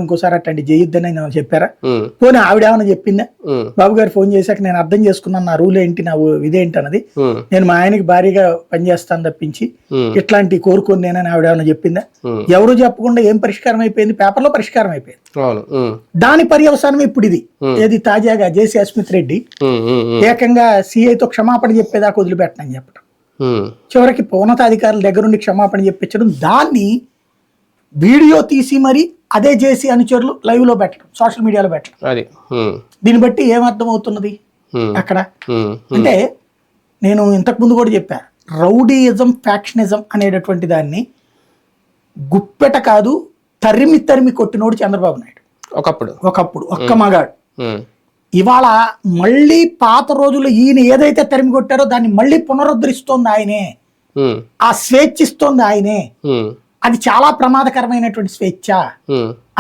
ఇంకోసారి అట్లాంటి చేయొద్దని ఆయన చెప్పారా? పోనీ ఆవిడ ఏమైనా చెప్పిందా? బాబు గారు ఫోన్ చేశాక నేను అర్థం చేసుకున్నాను, నా రూల్ ఏంటి, నా ఇదేంటి అన్నది, నేను మా ఆయనకి భారీగా పనిచేస్తాను తప్పించి ఇట్లాంటి కోరుకొని నేనని ఆవిడ ఏమైనా చెప్పిందా? ఎవరు చెప్పకుండా ఏం పరిష్కారం అయిపోయింది? పేపర్లో పరిష్కారం అయిపోయింది. దాని పర్యవసానం ఇప్పుడు ఇది ఏది తాజాగా జేసీ అస్మిత్ రెడ్డి ఏకంగా సిఐతో క్షమాపణ చెప్పేదాకా వదిలిపెట్టనని చెప్పడం, చివరికి ఉన్నతాధికారుల దగ్గరుండి క్షమాపణ చెప్పించడం, దాన్ని వీడియో తీసి మరి అదే చేసి అనుచరులు లైవ్ లో పెట్టడం, సోషల్ మీడియాలో పెట్టడం. దీన్ని బట్టి ఏమర్థం అవుతున్నది అక్కడ అంటే, నేను ఇంతకు ముందు కూడా చెప్పా, రౌడీయిజం ఫ్యాక్షనిజం అనేటటువంటి దాన్ని గుప్పెట కాదు తరిమి తరిమి కొట్టినోడు చంద్రబాబు నాయుడు ఒకప్పుడు ఒక్క మగాడు. ఇవాళ మళ్ళీ పాత రోజుల్లో ఈయన ఏదైతే తరిమి కొట్టారో దాన్ని మళ్ళీ పునరుద్ధరిస్తోంది ఆయనే, ఆ స్వేచ్ఛ ఇస్తోంది ఆయనే. అది చాలా ప్రమాదకరమైనటువంటి స్వేచ్ఛ,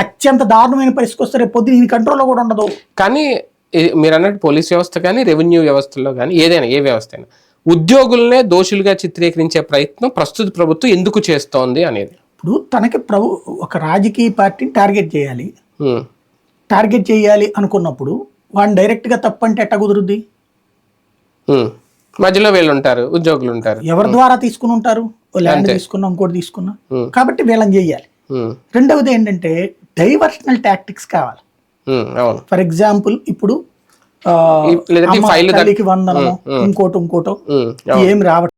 అత్యంత దారుణమైన పరిస్థితికి వస్తే రేపు పొద్దున ఈయన కంట్రోల్లో కూడా ఉండదు. కానీ మీరు అన్నట్టు పోలీస్ వ్యవస్థ కానీ రెవెన్యూ వ్యవస్థలో కానీ ఏదైనా ఏ వ్యవస్థ అయినా ఉద్యోగులనే దోషులుగా చిత్రీకరించే ప్రయత్నం ప్రస్తుత ప్రభుత్వం ఎందుకు చేస్తోంది అనేది. ఇప్పుడు తనకి ఒక రాజకీయ పార్టీని టార్గెట్ చేయాలి అనుకున్నప్పుడు వాడిని డైరెక్ట్ గా తప్పంటే ఎట్ట కుదురుద్ది? మధ్యలో వీళ్ళు ఉంటారు, ఉద్యోగులు ఉంటారు, ఎవరి ద్వారా తీసుకుని ఉంటారు, ల్యాండ్ తీసుకున్నా ఇంకోటి తీసుకున్నా, కాబట్టి వీళ్ళని చెయ్యాలి. రెండవది ఏంటంటే డైవర్షనల్ టాక్టిక్స్ కావాలి. ఫర్ ఎగ్జాంపుల్ ఇప్పుడు తల్లికి వందనము ఇంకోటో ఏం రావట్లేదు.